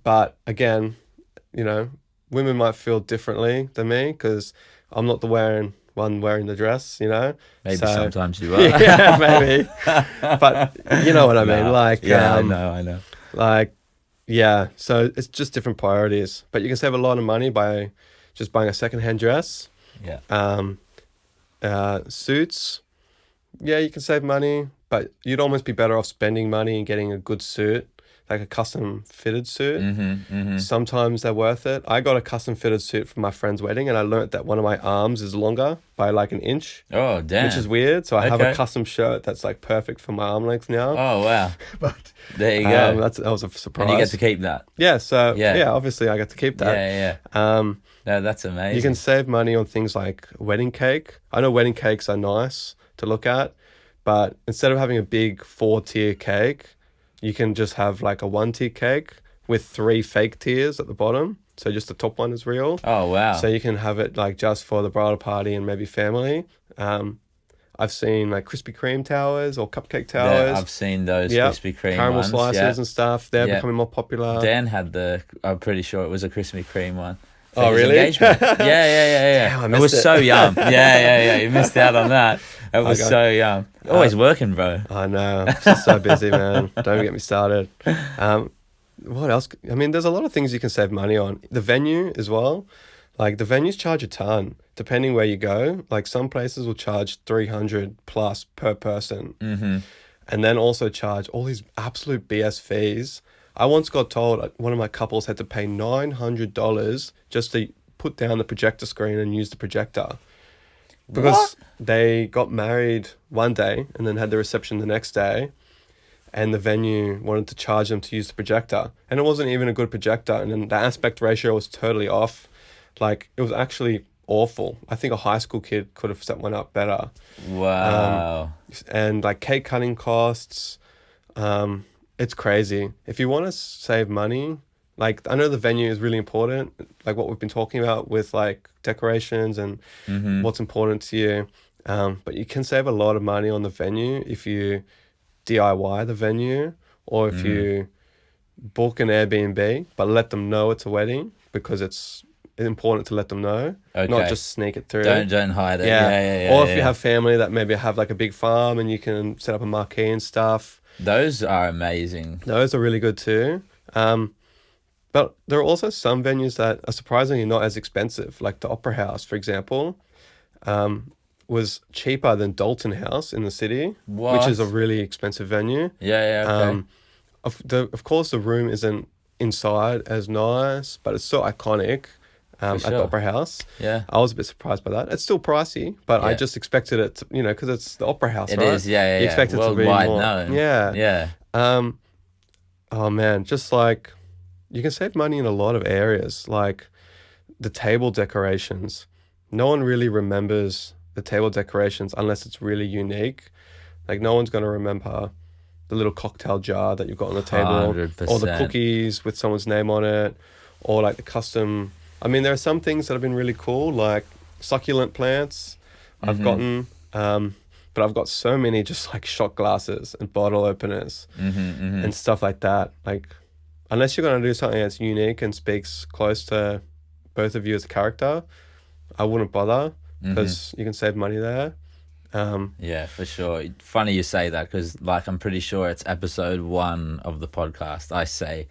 But again, you know, women might feel differently than me because I'm not the one wearing the dress, you know. Maybe sometimes you are. Yeah, maybe. But you know what I mean. Like, I know. Like, yeah. So it's just different priorities. But you can save a lot of money by just buying a secondhand dress. Suits, you can save money, but you'd almost be better off spending money and getting a good suit, like a custom fitted suit. Sometimes they're worth it. I got a custom fitted suit for my friend's wedding, and I learnt that one of my arms is longer by like an inch. Oh, damn. Which is weird. So I have a custom shirt that's like perfect for my arm length now. Oh, wow. But there you go. that was a surprise. And you get to keep that. Yeah. So obviously I get to keep that. No, that's amazing. You can save money on things like wedding cake. I know wedding cakes are nice to look at, but instead of having a big 4-tier cake, you can just have like a 1-tier cake with 3 fake tiers at the bottom. So just the top one is real. Oh, wow. So you can have it like just for the bridal party and maybe family. I've seen like Krispy Kreme towers or cupcake towers. Yeah, I've seen those Krispy Kreme caramel ones. slices and stuff. They're becoming more popular. Dan had I'm pretty sure it was a Krispy Kreme one. for Oh, his really? engagement. Yeah. Damn, I It missed was it. so young. Yeah. You missed out on that. It was Okay. so young. Always working, bro. I know. I'm just so busy, man. Don't get me started. Um, what else? I mean, there's a lot of things you can save money on. The venue as well. Like the venues charge a ton, depending where you go. Like some places will charge 300 plus per person. Mm-hmm. And then also charge all these absolute BS fees. I once got told one of my couples had to pay $900 just to put down the projector screen and use the projector. Because What? they got married one day and then had the reception the next day, and the venue wanted to charge them to use the projector. And it wasn't even a good projector, and then the aspect ratio was totally off. Like, it was actually awful. I think a high school kid could have set one up better. Wow. And like cake cutting costs, it's crazy. If you want to save money, like I know the venue is really important, like what we've been talking about with like decorations and what's important to you. But you can save a lot of money on the venue if you DIY the venue, or if you book an Airbnb, but let them know it's a wedding, because it's important to let them know, Okay. not just sneak it through. Don't hide it. Yeah. Or if you have family that maybe have like a big farm and you can set up a marquee and stuff. Those are amazing. Those are really good too. But there are also some venues that are surprisingly not as expensive. Like the Opera House, for example, was cheaper than Dalton House in the city, which is a really expensive venue. Yeah. Okay. Of course, the room isn't inside as nice, but it's so iconic. At the sure. Opera House. Yeah. I was a bit surprised by that. It's still pricey, but I Yeah. just expected it to, because it's the Opera House, It right? is. Yeah. You expect it to be Worldwide more. known. Yeah. Yeah. Oh man, just like you can save money in a lot of areas, like the table decorations. No one really remembers the table decorations unless it's really unique. Like no one's going to remember the little cocktail jar that you've got on the table, 100%. or the cookies with someone's name on it, or like the custom. I mean, there are some things that have been really cool, like succulent plants I've gotten, but I've got so many just like shot glasses and bottle openers and stuff like that. Like, unless you're going to do something that's unique and speaks close to both of you as a character, I wouldn't bother, because you can save money there. Yeah, for sure. Funny you say that, because like I'm pretty sure it's episode 1 of the podcast. I say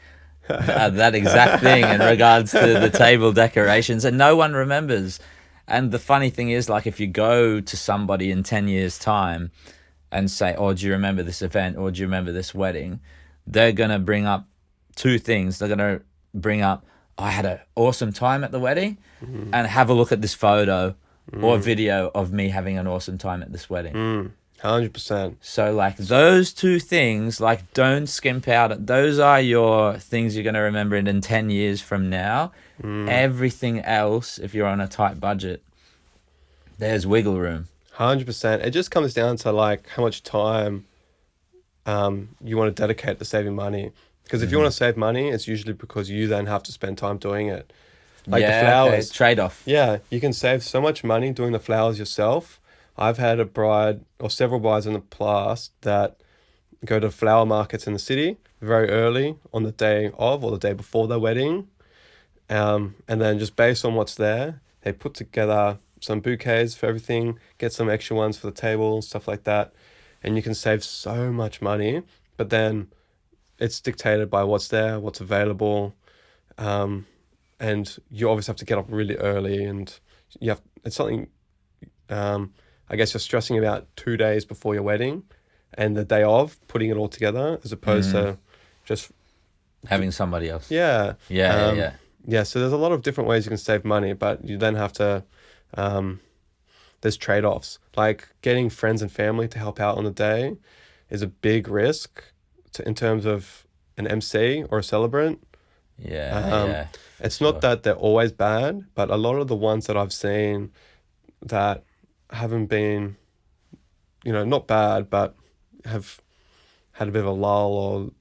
that exact thing in regards to the table decorations, and no one remembers. And the funny thing is, like, if you go to somebody in 10 years' time and say, "Oh, do you remember this event, or do you remember this wedding?" They're gonna bring up 2 things. They're gonna bring up, "I had an awesome time at the wedding," and have a look at this photo or video of me having an awesome time at this wedding. 100%. So like those 2 things, like don't skimp out. Those are your things you're going to remember in 10 years from now. Everything else, if you're on a tight budget, there's wiggle room. 100%. It just comes down to like how much time you want to dedicate to saving money. Because if you want to save money, it's usually because you then have to spend time doing it. Like the flowers. Okay. Trade-off. Yeah, you can save so much money doing the flowers yourself. I've had a bride or several brides in the past that go to flower markets in the city very early on the day of or the day before their wedding. And then just based on what's there, they put together some bouquets for everything, get some extra ones for the table, stuff like that. And you can save so much money, but then it's dictated by what's there, what's available. And you obviously have to get up really early, and it's something, I guess you're stressing about 2 days before your wedding and the day of, putting it all together, as opposed to just Having somebody else. Yeah. Yeah. Yeah, so there's a lot of different ways you can save money, but you then have to, there's trade-offs. Like getting friends and family to help out on the day is a big risk in terms of an MC or a celebrant. Yeah. It's not that they're always bad, but a lot of the ones that I've seen that haven't been, not bad, but have had a bit of a lull or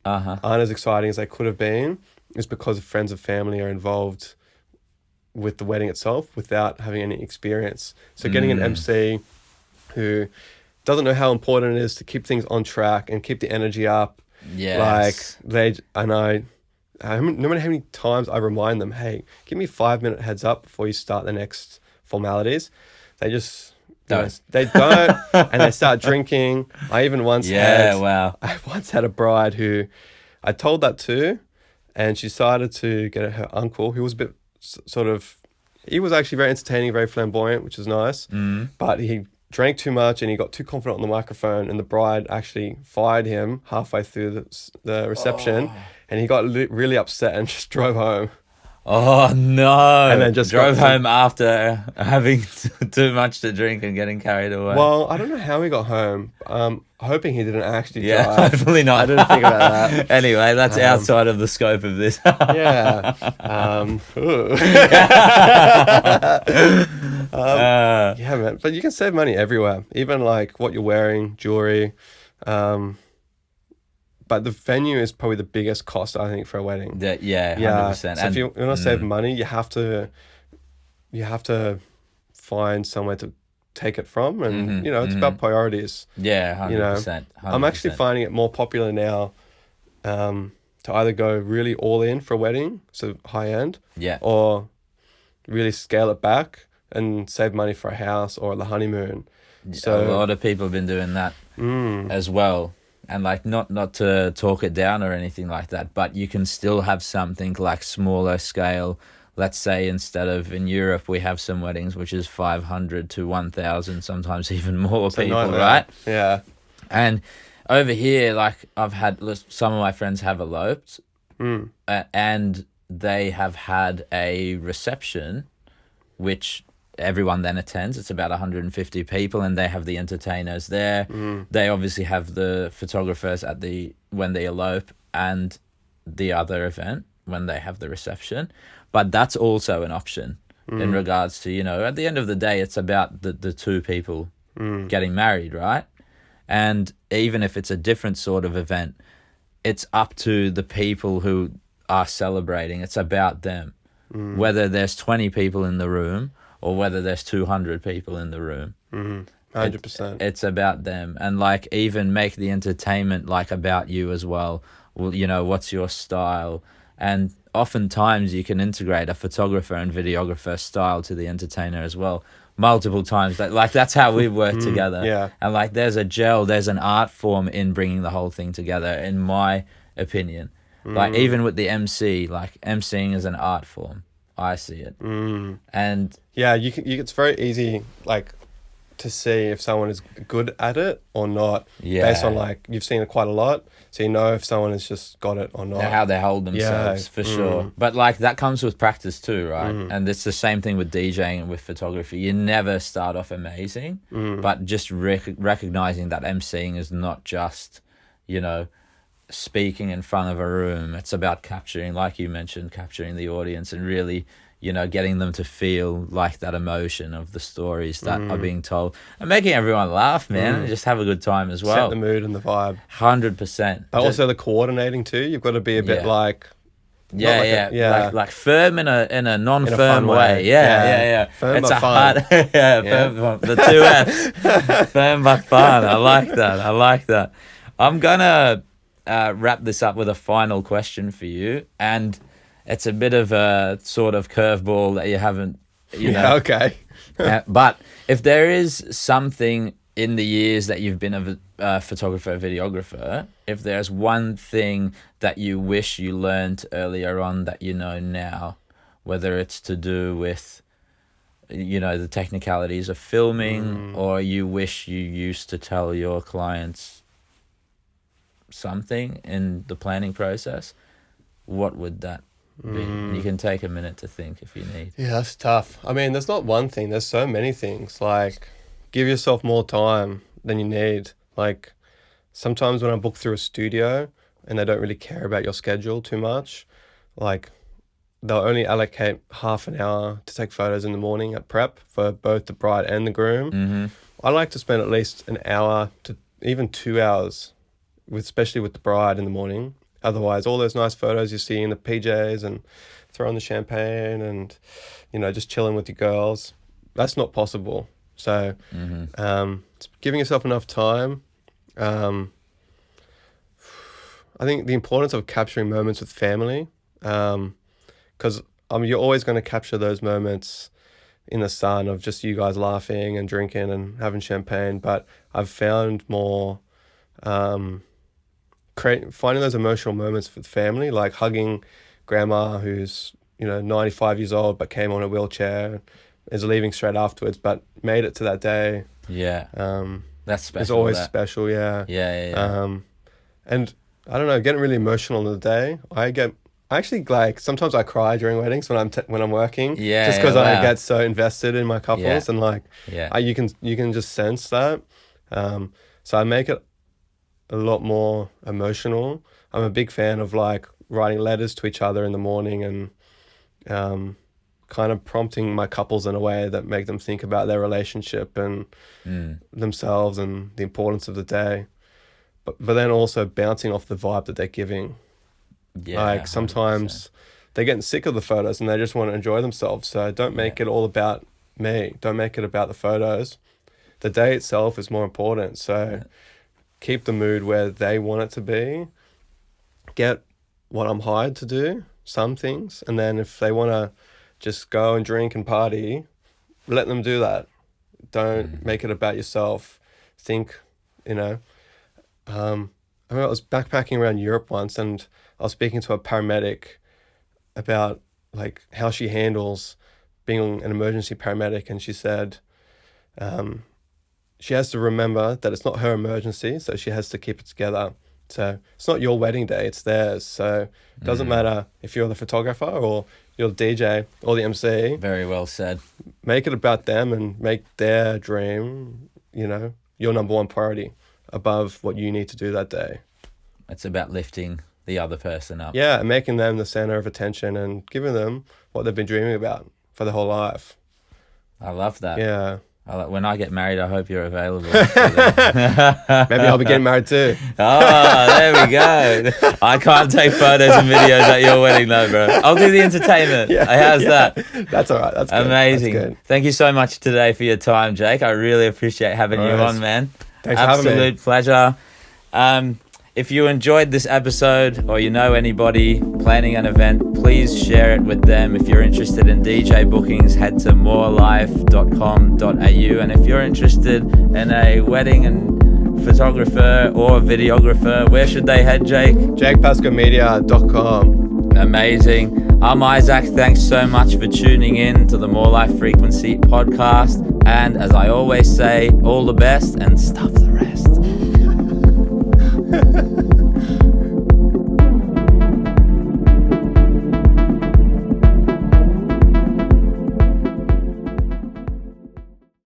aren't as exciting as they could have been, is because friends and family are involved with the wedding itself without having any experience. So getting an MC who doesn't know how important it is to keep things on track and keep the energy up. Yes. Like I no matter how many times I remind them, hey, give me 5 minute heads up before you start the next formalities, they just they don't, and they start drinking. I Wow. once had a bride who I told that to, and she decided to get her uncle, who was a bit sort of, he was actually very entertaining, very flamboyant, which is nice, but he drank too much and he got too confident on the microphone, and the bride actually fired him halfway through the reception, and he got really upset and just drove home. Oh no! And then just drove home after having too much to drink and getting carried away. Well, I don't know how he got home. Hoping he didn't actually drive. Hopefully not. I didn't think about that. Anyway, that's outside of the scope of this. Yeah. Yeah, man. But you can save money everywhere, even like what you're wearing, jewelry. But the venue is probably the biggest cost, I think, for a wedding. 100%. So if you want to save money, you have to find somewhere to take it from, and it's about priorities. 100%. I'm actually finding it more popular now to either go really all in for a wedding, so high end, or really scale it back and save money for a house or the honeymoon. So a lot of people have been doing that as well. And like not to talk it down or anything like that, but you can still have something like smaller scale. Let's say instead of in Europe, we have some weddings which is 500 to 1,000, sometimes even more people, right? Yeah. And over here, like I've had some of my friends have eloped, and they have had a reception, which everyone then attends. It's about 150 people, and they have the entertainers there. They obviously have the photographers when they elope, and the other event when they have the reception. But that's also an option in regards to, at the end of the day, it's about the two people getting married, right? And even if it's a different sort of event, it's up to the people who are celebrating. It's about them. Whether there's 20 people in the room or whether there's 200 people in the room. 100%. It's about them. And like even make the entertainment like about you as well. Well, what's your style? And oftentimes you can integrate a photographer and videographer style to the entertainer as well. Multiple times. That's how we work together. Yeah. And like there's an art form in bringing the whole thing together, in my opinion. Like even with the MC, like MCing is an art form. I see it. And yeah, it's very easy like to see if someone is good at it or not, based on like you've seen it quite a lot, so you know if someone has just got it or not. How they hold themselves, for sure. But like that comes with practice too, right? And it's the same thing with DJing and with photography. You never start off amazing, but just recognizing that MCing is not just, speaking in front of a room. It's about capturing, like you mentioned, capturing the audience and really, getting them to feel like that emotion of the stories that are being told and making everyone laugh, man, and just have a good time as well. Set the mood and the vibe. 100%. But also the coordinating too. You've got to be a bit like... Like firm in a non-firm way. Yeah. Firm it's but fun. Firm, the two F's. Firm but fun. I like that. I'm gonna wrap this up with a final question for you, and it's a bit of a sort of curveball that you haven't, okay. But if there is something in the years that you've been a photographer, videographer, if there's one thing that you wish you learned earlier on that you know now, whether it's to do with, the technicalities of filming, or you wish you used to tell your clients something in the planning process, what would that be? You can take a minute to think if you need. Yeah, that's tough. I mean, there's not one thing. There's so many things. Like, give yourself more time than you need. Like, sometimes when I book through a studio and they don't really care about your schedule too much, like, they'll only allocate half an hour to take photos in the morning at prep for both the bride and the groom. I like to spend at least an hour to even 2 hours, especially with the bride in the morning. Otherwise, all those nice photos you see in the PJs and throwing the champagne and, just chilling with your girls, that's not possible. So it's giving yourself enough time. I think the importance of capturing moments with family Because you're always going to capture those moments in the sun of just you guys laughing and drinking and having champagne. But I've found more finding those emotional moments with family, like hugging grandma who's 95 years old but came on a wheelchair, is leaving straight afterwards but made it to that day. Yeah. That's special. It's always that. special. Yeah. Yeah. And I don't know, getting really emotional in the day. I actually, like, sometimes I cry during weddings when I'm working. Yeah, Just because wow. I get so invested in my couples. Yeah. And like, Yeah. you can just sense that. So I make it a lot more emotional. I'm a big fan of like writing letters to each other in the morning and kind of prompting my couples in a way that make them think about their relationship and themselves and the importance of the day. But then also bouncing off the vibe that they're giving. Yeah. Like sometimes 100%. they're getting sick of the photos and they just want to enjoy themselves. So don't make it all about me. Don't make it about the photos. The day itself is more important. So keep the mood where they want it to be. Get what I'm hired to do, some things. And then if they want to just go and drink and party, let them do that. Don't make it about yourself. Think, I remember I was backpacking around Europe once and I was speaking to a paramedic about like how she handles being an emergency paramedic, and she said she has to remember that it's not her emergency, so she has to keep it together. So it's not your wedding day, it's theirs. So it doesn't matter if you're the photographer or you're the DJ or the MC. Very well said. Make it about them and make their dream, your number one priority above what you need to do that day. It's about lifting the other person up. Yeah, and making them the center of attention and giving them what they've been dreaming about for their whole life. I love that. Yeah. When I get married, I hope you're available. Maybe I'll be getting married too. Oh, there we go. I can't take photos and videos at your wedding though, bro. I'll do the entertainment. How's that? That's all right. That's good. Amazing. That's good. Thank you so much today for your time, Jake. I really appreciate having you on, man. Thanks for having me. Absolute pleasure. If you enjoyed this episode or you know anybody planning an event, please share it with them. If you're interested in DJ bookings, head to morlyfe.com.au. And if you're interested in a wedding and photographer or videographer, where should they head, Jake? JakePascomedia.com. Amazing. I'm Isaac. Thanks so much for tuning in to the More Life Frequency podcast. And as I always say, all the best and stuff the rest.